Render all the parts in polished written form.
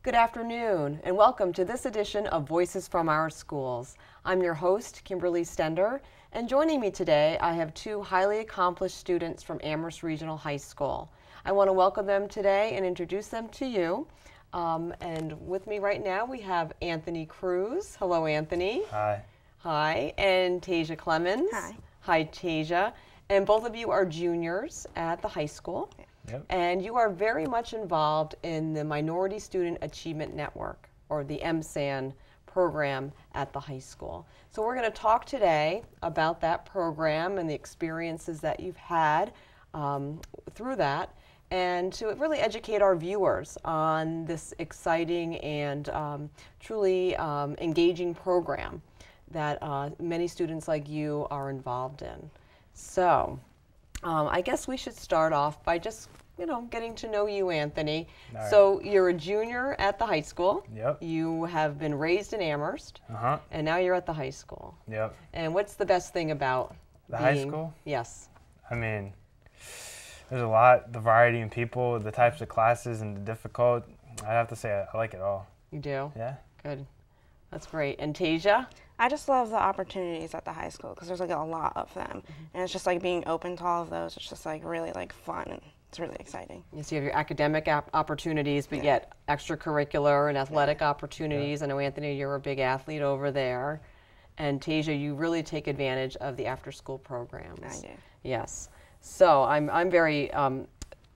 Good afternoon, and welcome to this edition of Voices from Our Schools. I'm your host, Kimberly Stender, and joining me today, I have two highly accomplished students from Amherst Regional High School. I want to welcome them today and introduce them to you. And with me right now, we have Anthony Cruz. Hello, Anthony. Hi. Hi. And Tasia Clemons. Hi. Hi, Tasia. And both of you are juniors at the high school. Yep. And you are very much involved in the Minority Student Achievement Network, or the MSAN program at the high school. So we're going to talk today about that program and the experiences that you've had through that, and to really educate our viewers on this exciting and truly engaging program that many students like you are involved in. So I guess we should start off by just, getting to know you, Anthony. Right. So you're a junior at the high school. Yep. You have been raised in Amherst. And now you're at the high school. Yep. And what's the best thing about high school? Yes. I mean, there's a lot, the variety in people, the types of classes, and the difficult. I have to say, I like it all. You do? Yeah. Good. That's great. And Tasia? I just love the opportunities at the high school because there's like a lot of them, and it's just like being open to all of those. It's just like really like fun, and it's really exciting. Yes, you have your academic opportunities, but yet extracurricular and athletic opportunities. I know, Anthony, you're a big athlete over there, and Tasia, you really take advantage of the after-school programs. I do. Yes. So I'm very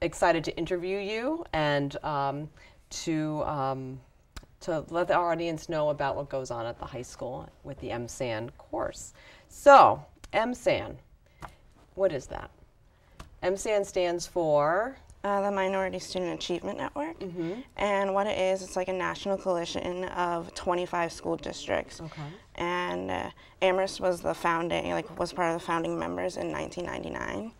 excited to interview you and to let the audience know about what goes on at the high school with the MSAN course. So, MSAN, what is that? MSAN stands for? The Minority Student Achievement Network. And what it is, it's like a national coalition of 25 school districts. Okay. And Amherst was the founding, was part of the founding members in 1999.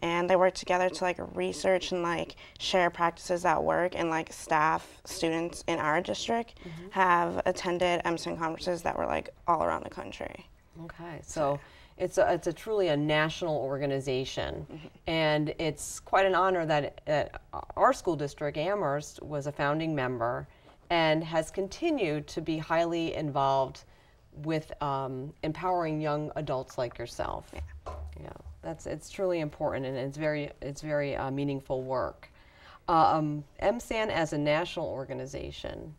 And they work together to research and share practices at work, and staff, students in our district have attended MSAN conferences that were all around the country. Okay, so it's a truly a national organization, and it's quite an honor that our school district, Amherst, was a founding member and has continued to be highly involved with empowering young adults like yourself. Yeah. It's truly important, and it's very meaningful work. MSAN as a national organization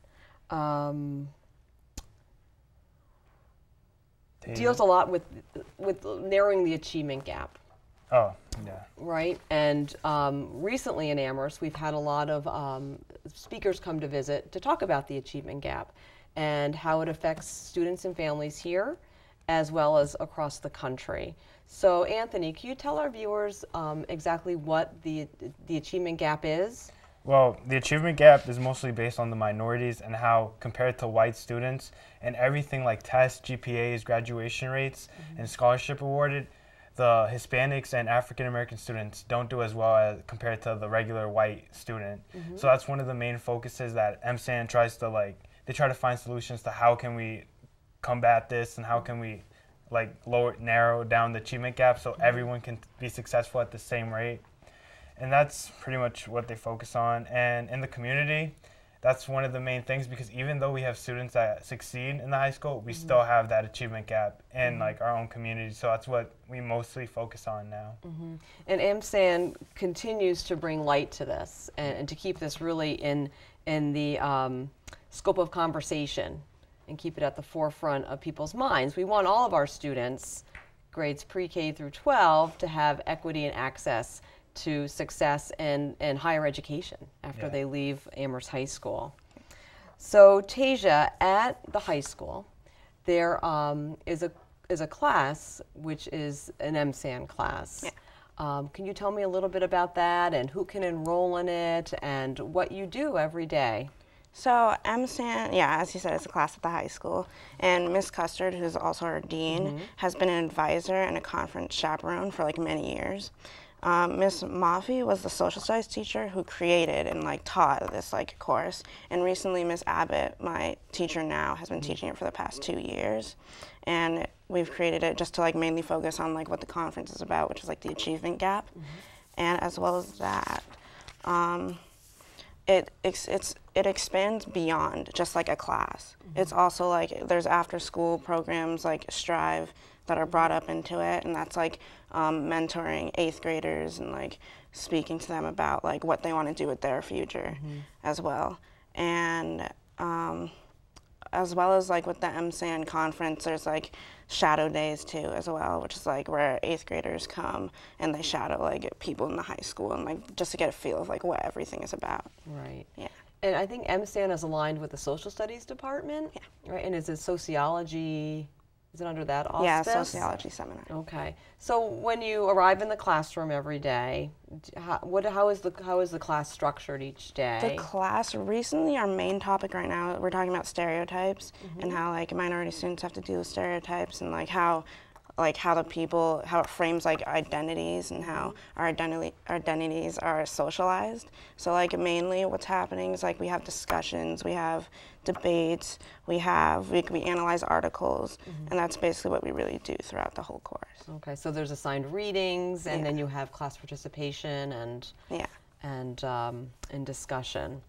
deals a lot with narrowing the achievement gap. Oh, yeah. Right, and recently in Amherst, we've had a lot of speakers come to visit to talk about the achievement gap and how it affects students and families here, as well as across the country. So, Anthony, can you tell our viewers exactly what the achievement gap is? Well, the achievement gap is mostly based on the minorities and how, compared to white students, and everything like tests, GPAs, graduation rates, and scholarship awarded, the Hispanics and African American students don't do as well as compared to the regular white student. So that's one of the main focuses that MSAN tries to they try to find solutions to how can we combat this and how can we narrow down the achievement gap so everyone can be successful at the same rate. And that's pretty much what they focus on. And in the community, that's one of the main things, because even though we have students that succeed in the high school, we still have that achievement gap in our own community. So that's what we mostly focus on now. And MSAN continues to bring light to this and to keep this really in the scope of conversation and keep it at the forefront of people's minds. We want all of our students, grades pre-K through 12, to have equity and access to success and higher education after they leave Amherst High School. So, Tasia, at the high school, there is a class which is an MSAN class. Can you tell me a little bit about that and who can enroll in it and what you do every day? So MSAN, as you said, it's a class at the high school, and Miss Custard, who's also our dean, has been an advisor and a conference chaperone for many years. Miss Maffey was the social studies teacher who created and taught this course, and recently Miss Abbott, my teacher now, has been teaching it for the past 2 years, and we've created it just to mainly focus on what the conference is about, which is the achievement gap, and as well as that. it expands beyond just like a class. It's also like there's after school programs like Strive that are brought up into it, and that's like mentoring 8th graders and like speaking to them about like what they want to do with their future as well. And as well as like with the MSAN conference, there's like shadow days too as well, which is like where 8th graders come and they shadow like people in the high school and like just to get a feel of like what everything is about. Right. Yeah. And I think MSAN is aligned with the social studies department. Yeah. Right. And is it sociology? Is it under that auspice? Yeah, sociology seminar. Okay. So when you arrive in the classroom every day, how is the class structured each day? The class, recently our main topic right now, we're talking about stereotypes and how like minority students have to deal with stereotypes and like how it frames like identities and how our identities are socialized. So like mainly what's happening is like we have discussions, we have debates, we analyze articles, and that's basically what we really do throughout the whole course. Okay, so there's assigned readings, and then you have class participation and discussion.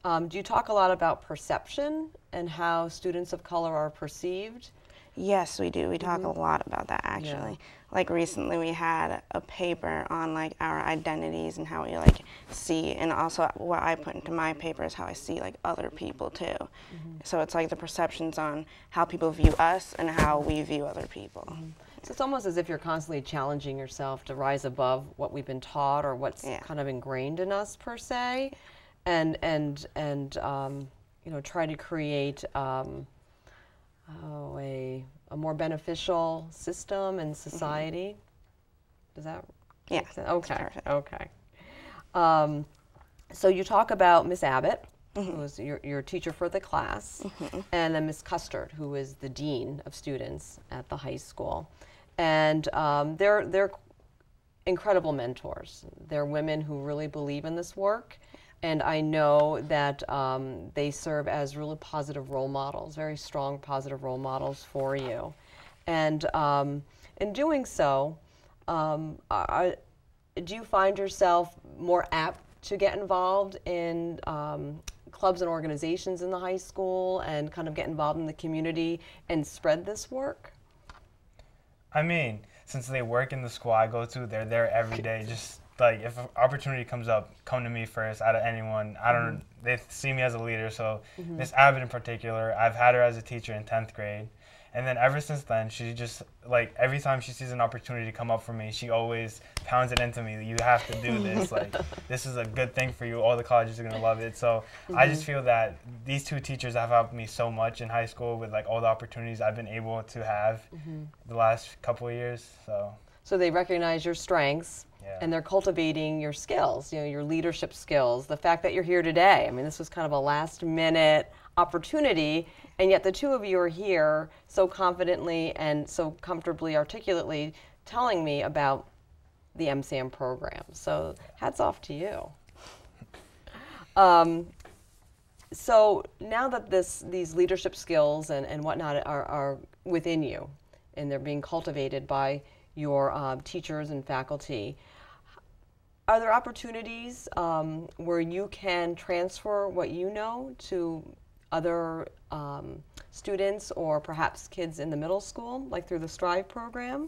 Do you talk a lot about perception and how students of color are perceived? Yes, we do. We talk a lot about that actually. Yeah. Like recently we had a paper on like our identities and how we like see, and also what I put into my paper is how I see like other people too. So it's like the perceptions on how people view us and how we view other people. So it's almost as if you're constantly challenging yourself to rise above what we've been taught or what's kind of ingrained in us per se, and you know, try to create a more beneficial system and society. Does that make sense? Okay. Okay. So you talk about Miss Abbott, who was your teacher for the class, and then Miss Custard, who is the dean of students at the high school, and they're incredible mentors. They're women who really believe in this work. And I know that they serve as really positive role models, very strong positive role models for you. And in doing so, do you find yourself more apt to get involved in clubs and organizations in the high school and kind of get involved in the community and spread this work? I mean, since they work in the school I go to, they're there every day. Just like if an opportunity comes up, come to me first out of anyone. I don't. They see me as a leader. So Miss Abbott in particular, I've had her as a teacher in 10th grade, and then ever since then, she just like every time she sees an opportunity come up for me, she always pounds it into me. You have to do this. Like this is a good thing for you. All the colleges are gonna love it. So I just feel that these two teachers have helped me so much in high school with like all the opportunities I've been able to have the last couple of years. So they recognize your strengths. Yeah. And they're cultivating your skills, you know, your leadership skills, the fact that you're here today. I mean, this was kind of a last minute opportunity, and yet the two of you are here so confidently and so comfortably, articulately telling me about the MSAN program. So hats off to you. So now that these leadership skills and whatnot are within you, and they're being cultivated by your teachers and faculty, are there opportunities where you can transfer what you know to other students or perhaps kids in the middle school, like through the Strive program?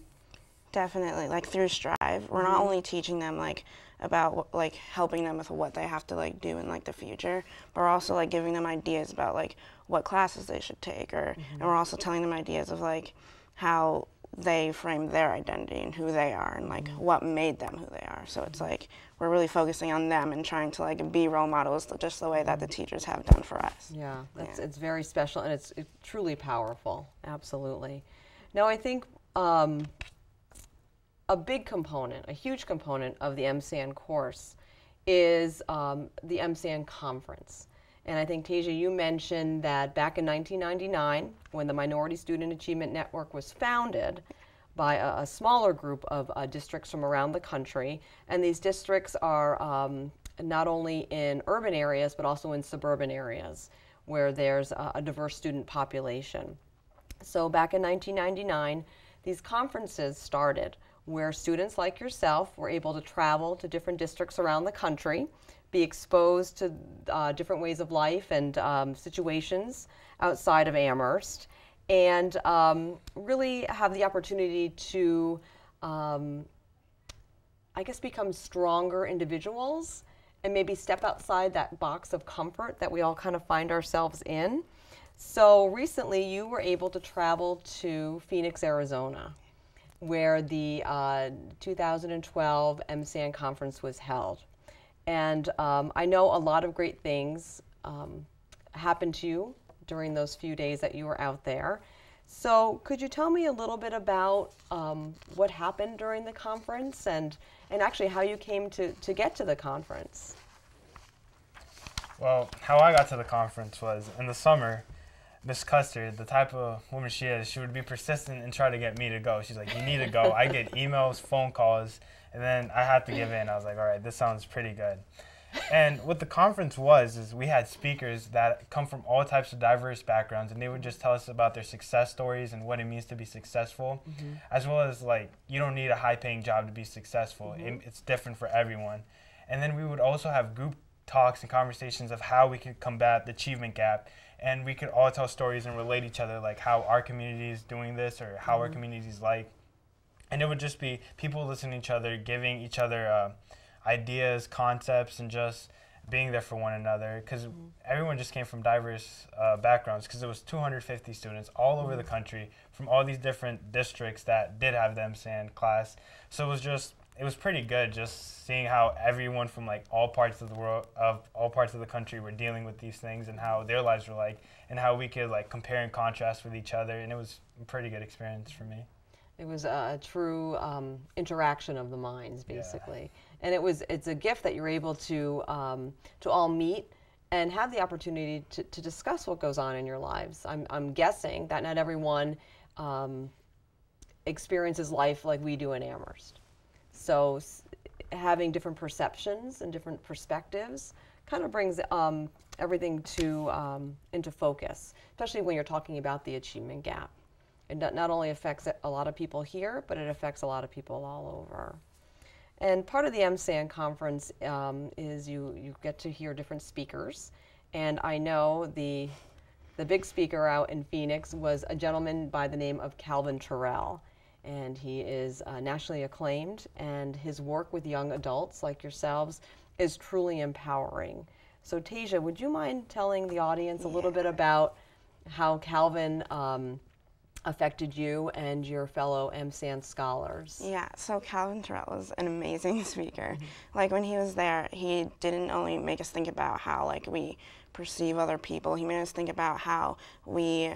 Definitely, like through Strive, we're not only teaching them like about like helping them with what they have to like do in like the future, but we're also like giving them ideas about like what classes they should take, or and we're also telling them ideas of like how they frame their identity and who they are and like what made them who they are. So it's like we're really focusing on them and trying to like be role models just the way that the teachers have done for us. Yeah, it's very special and it's truly powerful. Absolutely. Now I think a big component, a huge component of the MSAN course is the MSAN conference. And I think, Tasia, you mentioned that back in 1999, when the Minority Student Achievement Network was founded by a smaller group of districts from around the country, and these districts are not only in urban areas, but also in suburban areas where there's a diverse student population. So back in 1999, these conferences started where students like yourself were able to travel to different districts around the country, be exposed to different ways of life and situations outside of Amherst, and really have the opportunity to, I guess, become stronger individuals and maybe step outside that box of comfort that we all kind of find ourselves in. So recently you were able to travel to Phoenix, Arizona, where the 2012 MSAN conference was held. And I know a lot of great things happened to you during those few days that you were out there. So could you tell me a little bit about what happened during the conference and actually how you came to get to the conference? Well, how I got to the conference was in the summer, Miss Custard, the type of woman she is, she would be persistent and try to get me to go. She's like, you need to go. I get emails, phone calls, and then I had to give in. I was like, all right, this sounds pretty good. And what the conference was is we had speakers that come from all types of diverse backgrounds, and they would just tell us about their success stories and what it means to be successful, as well as, like, you don't need a high-paying job to be successful. It's different for everyone. And then we would also have group talks and conversations of how we could combat the achievement gap, and we could all tell stories and relate each other, like how our community is doing this or how our community is like. And it would just be people listening to each other, giving each other ideas, concepts, and just being there for one another, because everyone just came from diverse backgrounds, because it was 250 students all over the country from all these different districts that did have the MSAN class. So it was pretty good just seeing how everyone from like all parts of the world, of all parts of the country, were dealing with these things and how their lives were like, and how we could like compare and contrast with each other, and it was a pretty good experience for me. It was a true interaction of the minds, basically, and it's a gift that you're able to all meet and have the opportunity to discuss what goes on in your lives. I'm guessing that not everyone experiences life like we do in Amherst. So having different perceptions and different perspectives kind of brings everything into focus, especially when you're talking about the achievement gap. It not only affects a lot of people here, but it affects a lot of people all over. And part of the MSAN conference is you get to hear different speakers. And I know the big speaker out in Phoenix was a gentleman by the name of Terrel. And he is nationally acclaimed, and his work with young adults like yourselves is truly empowering. So Tasia, would you mind telling the audience a little bit about how Calvin affected you and your fellow MSAN scholars? Yeah, so Calvin Terrel was an amazing speaker. Like when he was there, he didn't only make us think about how like we perceive other people, he made us think about how he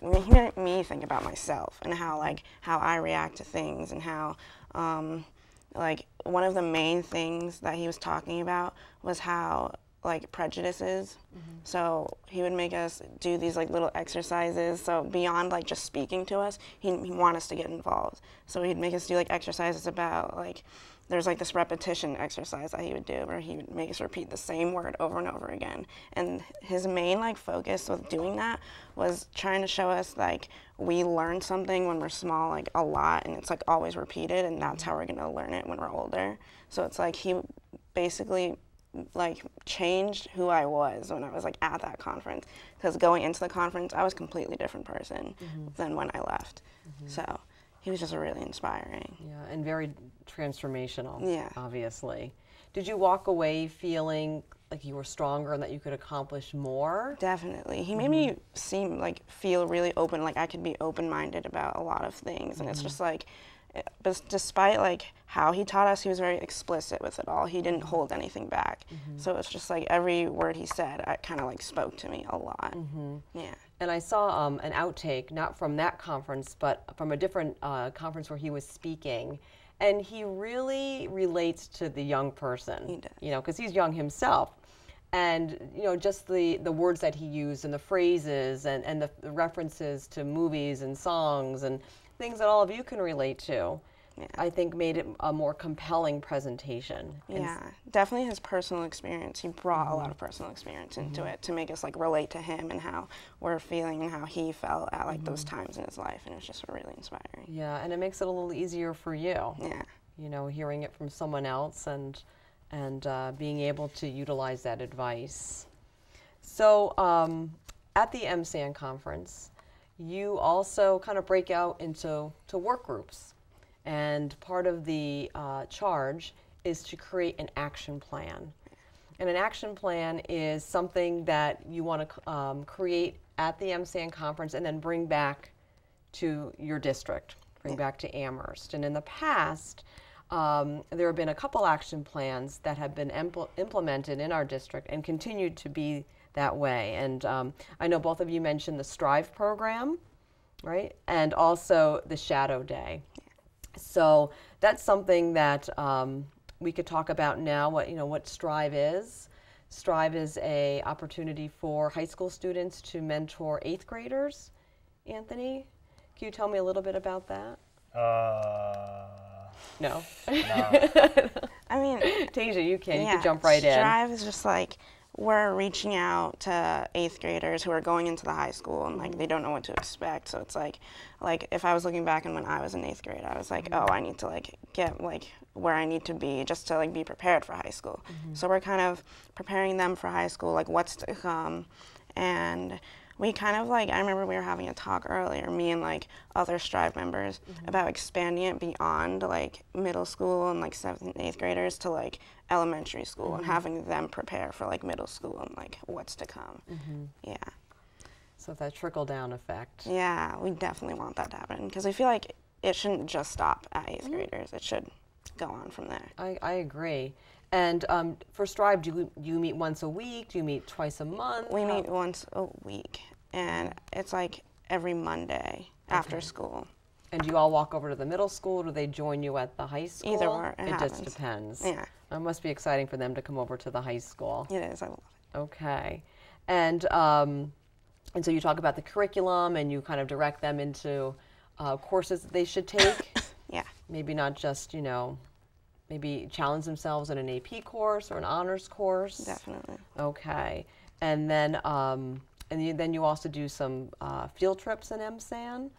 made me think about myself and how I react to things, and how like one of the main things that he was talking about was how like prejudices. So he would make us do these like little exercises. So beyond like just speaking to us, he wanted us to get involved. So he'd make us do like exercises about like, there's like this repetition exercise that he would do where he would make us repeat the same word over and over again. And his main like focus with doing that was trying to show us like we learn something when we're small like a lot, and it's like always repeated, and that's how we're gonna learn it when we're older. So it's like he basically like changed who I was when I was like at that conference, because going into the conference I was a completely different person than when I left. So he was just really inspiring. Yeah, and very transformational. Yeah. Obviously. Did you walk away feeling like you were stronger and that you could accomplish more? Definitely. He made me feel really open, like I could be open-minded about a lot of things, and it's just like, but despite like how he taught us, he was very explicit with it all. He didn't hold anything back. So it's just like every word he said, it kind of like spoke to me a lot. Yeah. And I saw an outtake, not from that conference, but from a different conference where he was speaking. And he really relates to the young person. He does. You know, because he's young himself. And, you know, just the words that he used and the phrases and the references to movies and songs and things that all of you can relate to, I think made it a more compelling presentation. Yeah, definitely his personal experience. He brought a lot of personal experience into it to make us like relate to him and how we're feeling and how he felt at like those times in his life, and it was just really inspiring. Yeah, and it makes it a little easier for you. Yeah. You know, hearing it from someone else and and being able to utilize that advice. So at the MSAN conference, you also kind of break out into work groups. And part of the charge is to create an action plan. And an action plan is something that you want to create at the MSAN conference and then bring back to your district, bring back to Amherst. And in the past, there have been a couple action plans that have been implemented in our district and continued to be that way. And I know both of you mentioned the Strive program, right? And also the Shadow Day. So that's something that we could talk about now, what Strive is. Strive is an opportunity for high school students to mentor 8th graders. Anthony, can you tell me a little bit about that? No. I mean, Tasia, you can. Yeah, You can jump right in. Strive is just like we're reaching out to 8th graders who are going into the high school and like they don't know what to expect. So it's like if I was looking back and when I was in 8th grade, I was like, oh, I need to like get like where I need to be just to like be prepared for high school. So we're kind of preparing them for high school, like what's to come. And we kind of like, I remember we were having a talk earlier, me and like other Strive members, about expanding it beyond like middle school and like 7th and 8th graders to like elementary school and having them prepare for like middle school and like what's to come. Yeah. So that trickle-down effect. Yeah, we definitely want that to happen because I feel like it shouldn't just stop at 8th graders. It should go on from there. I agree. And for Strive, do you meet once a week? Do you meet twice a month? We meet once a week, and it's like every Monday after school. And do you all walk over to the middle school, or do they join you at the high school? Either or, it just happens. depends. Yeah. It must be exciting for them to come over to the high school. It is, I love it. Okay. And so you talk about the curriculum, and you kind of direct them into courses that they should take. Yeah. Maybe not just, maybe challenge themselves in an AP course or an honors course. Definitely. Okay. And then then you also do some field trips in MSAN.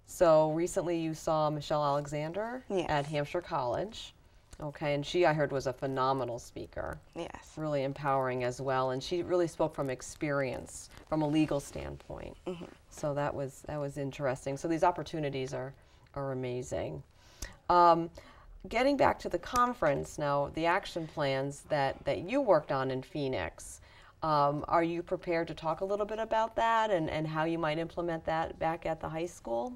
So recently you saw Michelle Alexander Yes. at Hampshire College. Okay, and she, I heard, was a phenomenal speaker. Yes. Really empowering as well, and she really spoke from experience, from a legal standpoint. So that was interesting. So these opportunities are amazing. Getting back to the conference now, the action plans that you worked on in Phoenix, are you prepared to talk a little bit about that and how you might implement that back at the high school?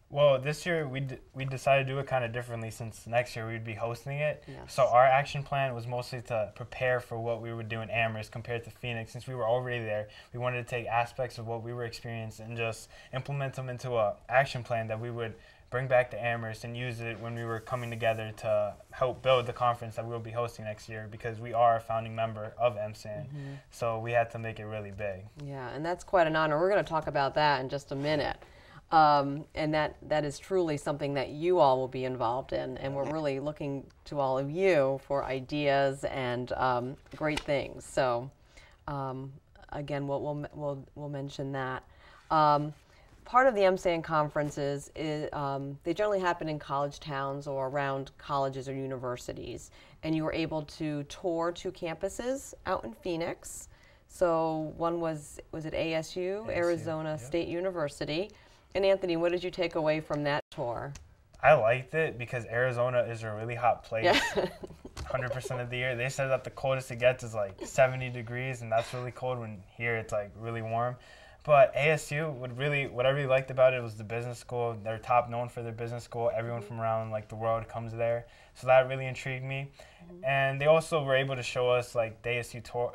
Well, this year we decided to do it kind of differently since next year we'd be hosting it. Yes. So our action plan was mostly to prepare for what we would do in Amherst compared to Phoenix. Since we were already there, we wanted to take aspects of what we were experiencing and just implement them into an action plan that we would bring back to Amherst and use it when we were coming together to help build the conference that we will be hosting next year, because we are a founding member of MSAN. So we had to make it really big. Yeah, and that's quite an honor. We're going to talk about that in just a minute. And that is truly something that you all will be involved in, and we're really looking to all of you for ideas and great things. So again, we'll mention that. Part of the MSAN conferences is they generally happen in college towns or around colleges or universities, and you were able to tour 2 campuses out in Phoenix. So one was it ASU, Arizona State University. And Anthony, what did you take away from that tour? I liked it because Arizona is a really hot place. Yeah. 100% of the year. They said that the coldest it gets is like 70 degrees, and that's really cold, when here it's like really warm. But ASU, what I really liked about it was the business school. They're top known for their business school. Everyone from around like the world comes there. So that really intrigued me. And they also were able to show us like the ASU tour.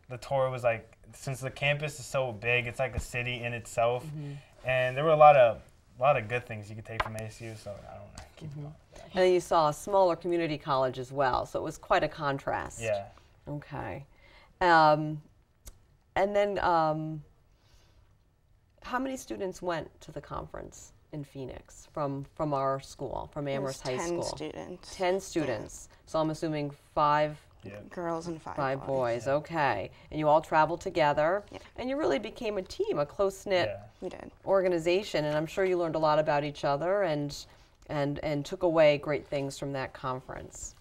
The tour was like, since the campus is so big, it's like a city in itself. And there were a lot of good things you could take from ASU, so I don't want to keep going. And then you saw a smaller community college as well, so it was quite a contrast. Yeah. Okay. And then how many students went to the conference in Phoenix from our school, from Amherst High School? 10 students. 10 students. So I'm assuming 5 girls and 5 5 boys. Okay. And you all traveled together, and you really became a team, a close-knit We did. organization, and I'm sure you learned a lot about each other and took away great things from that conference.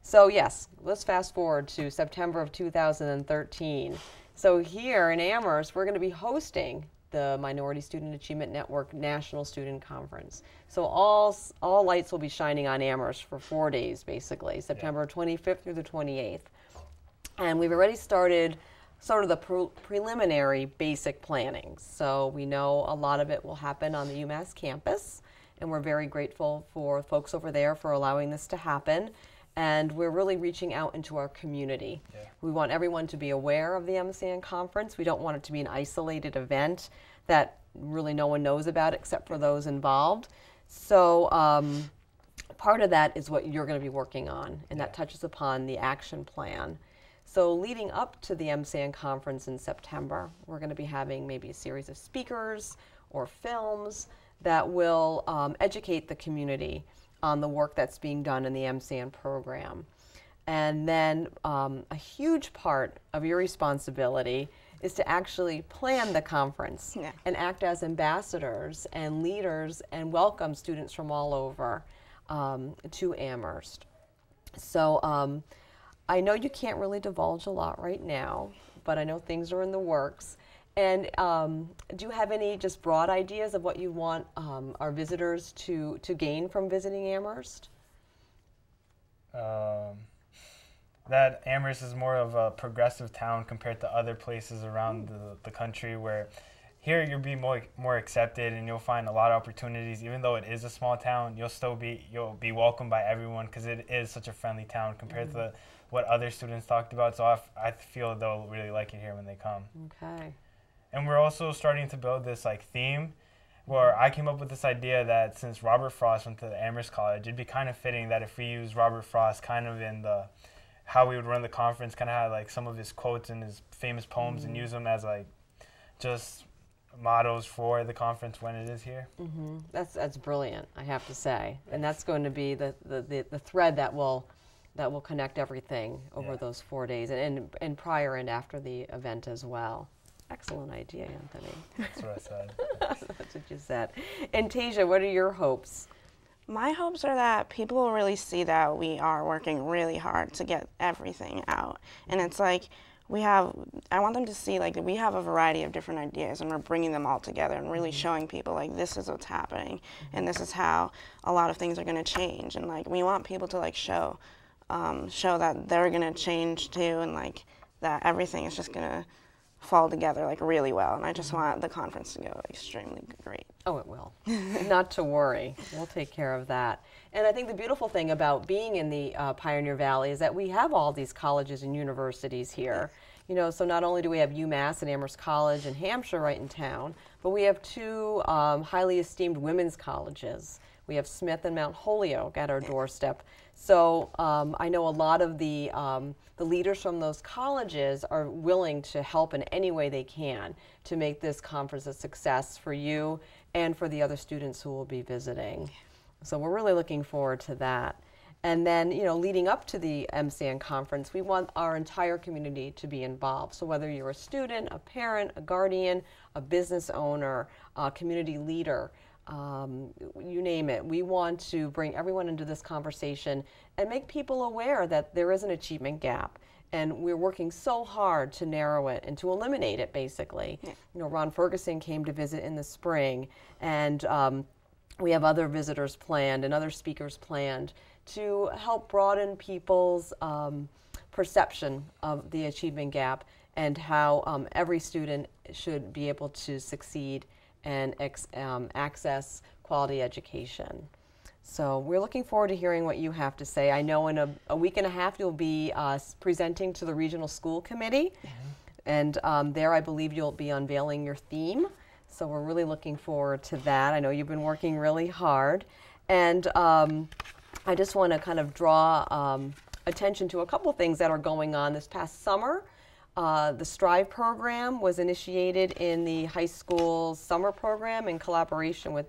So yes, let's fast forward to September of 2013. So here in Amherst, we're going to be hosting the Minority Student Achievement Network National Student Conference. So all lights will be shining on Amherst for 4 days, basically, September 25th through the 28th. And we've already started sort of the preliminary basic planning. So we know a lot of it will happen on the UMass campus, and we're very grateful for folks over there for allowing this to happen. And we're really reaching out into our community. Yeah. We want everyone to be aware of the MSAN conference. We don't want it to be an isolated event that really no one knows about except for those involved. So part of that is what you're going to be working on, and that touches upon the action plan. So leading up to the MSAN conference in September, we're going to be having maybe a series of speakers or films that will educate the community on the work that's being done in the MSAN program. And then a huge part of your responsibility is to actually plan the conference and act as ambassadors and leaders and welcome students from all over to Amherst. So I know you can't really divulge a lot right now, but I know things are in the works. And do you have any just broad ideas of what you want our visitors to gain from visiting Amherst? That Amherst is more of a progressive town compared to other places around the country, where here you'll be more accepted and you'll find a lot of opportunities. Even though it is a small town, you'll be welcomed by everyone because it is such a friendly town compared to what other students talked about. So I feel they'll really like it here when they come. Okay. And we're also starting to build this theme where I came up with this idea that since Robert Frost went to Amherst College, it'd be kind of fitting that if we use Robert Frost kind of in how we would run the conference, kind of have some of his quotes and his famous poems and use them as just mottos for the conference when it is here. That's brilliant, I have to say. And that's going to be the thread that will connect everything over those 4 days and prior and after the event as well. Excellent idea, Anthony. That's what I said. That's what you said. And Tasia, what are your hopes? My hopes are that people will really see that we are working really hard to get everything out. And it's I want them to see that we have a variety of different ideas and we're bringing them all together and really showing people this is what's happening and this is how a lot of things are going to change. And we want people to show that they're going to change too, and that everything is just going to fall together really well, and I just want the conference to go extremely great. Oh, it will. Not to worry. We'll take care of that. And I think the beautiful thing about being in the Pioneer Valley is that we have all these colleges and universities here. So not only do we have UMass and Amherst College and Hampshire right in town, but we have two highly esteemed women's colleges. We have Smith and Mount Holyoke at our doorstep. So I know a lot of the leaders from those colleges are willing to help in any way they can to make this conference a success for you and for the other students who will be visiting. So we're really looking forward to that. And then, leading up to the MSAN conference, we want our entire community to be involved. So whether you're a student, a parent, a guardian, a business owner, a community leader, you name it, we want to bring everyone into this conversation and make people aware that there is an achievement gap. And we're working so hard to narrow it and to eliminate it, basically. Ron Ferguson came to visit in the spring, and we have other visitors planned and other speakers planned to help broaden people's perception of the achievement gap and how every student should be able to succeed and access quality education. So we're looking forward to hearing what you have to say. I know in a week and a half you'll be presenting to the Regional School Committee, and there I believe you'll be unveiling your theme. So we're really looking forward to that. I know you've been working really hard, and I just want to kind of draw attention to a couple of things that are going on this past summer. The STRIVE program was initiated in the high school summer program in collaboration with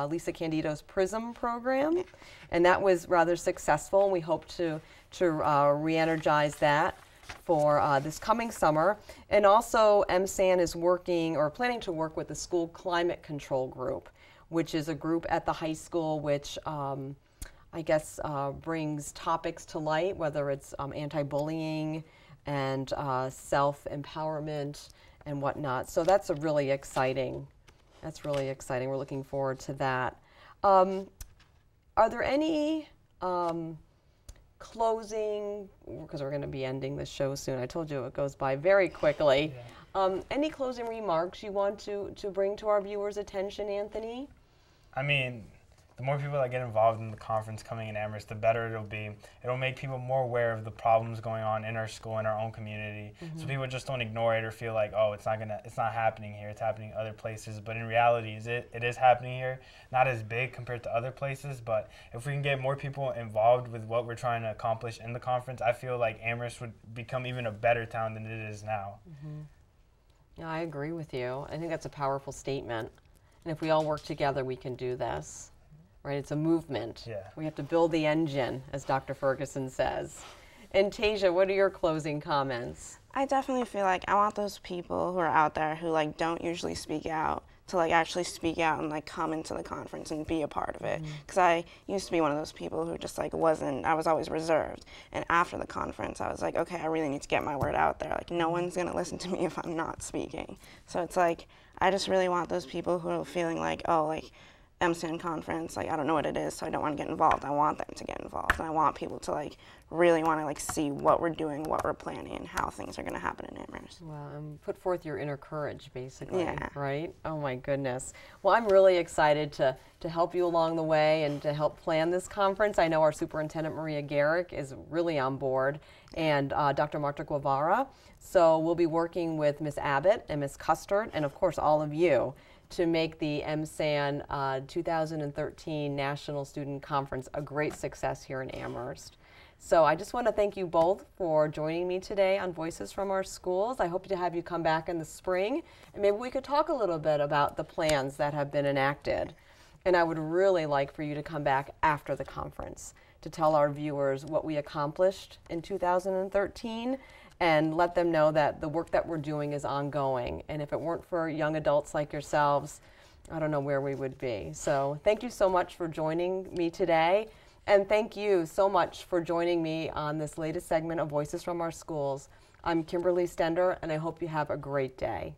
Lisa Candido's PRISM program, and that was rather successful, and we hope to re-energize that for this coming summer. And also MSAN is working or planning to work with the School Climate Control Group, which is a group at the high school which I I guess, brings topics to light, whether it's anti-bullying and self-empowerment and whatnot. So that's a really exciting. That's really exciting. We're looking forward to that. Are there any closing, because we're going to be ending the show soon. I told you it goes by very quickly. Yeah. Any closing remarks you want to bring to our viewers' attention, Anthony? I mean, the more people that get involved in the conference coming in Amherst, the better it'll be. It'll make people more aware of the problems going on in our school, in our own community. So people just don't ignore it or feel like, oh, it's not happening here, it's happening other places. But in reality, it is happening here. Not as big compared to other places, but if we can get more people involved with what we're trying to accomplish in the conference, I feel like Amherst would become even a better town than it is now. Yeah, I agree with you. I think that's a powerful statement. And if we all work together, we can do this. Right, it's a movement. Yeah. We have to build the engine, as Dr. Ferguson says. And Tasia, what are your closing comments? I definitely feel like I want those people who are out there who like don't usually speak out to like actually speak out and like come into the conference and be a part of it. Because I used to be one of those people who just like I was always reserved. And after the conference, I was like, okay, I really need to get my word out there. Like no one's gonna listen to me if I'm not speaking. So it's like, I just really want those people who are feeling like, oh, like, MSAN conference, like I don't know what it is, so I don't want to get involved. I want them to get involved, and I want people to like really want to like see what we're doing, what we're planning, and how things are going to happen in Amherst. Well, put forth your inner courage, basically. Yeah. Right? Oh my goodness. Well, I'm really excited to help you along the way and to help plan this conference. I know our Superintendent Maria Garrick is really on board, and Dr. Marta Guevara. So we'll be working with Ms. Abbott and Ms. Custard, and of course all of you, to make the MSAN 2013 National Student Conference a great success here in Amherst. So I just want to thank you both for joining me today on Voices from Our Schools. I hope to have you come back in the spring, and maybe we could talk a little bit about the plans that have been enacted. And I would really like for you to come back after the conference to tell our viewers what we accomplished in 2013 and let them know that the work that we're doing is ongoing. And if it weren't for young adults like yourselves, I don't know where we would be. So thank you so much for joining me today. And thank you so much for joining me on this latest segment of Voices from Our Schools. I'm Kimberly Stender, and I hope you have a great day.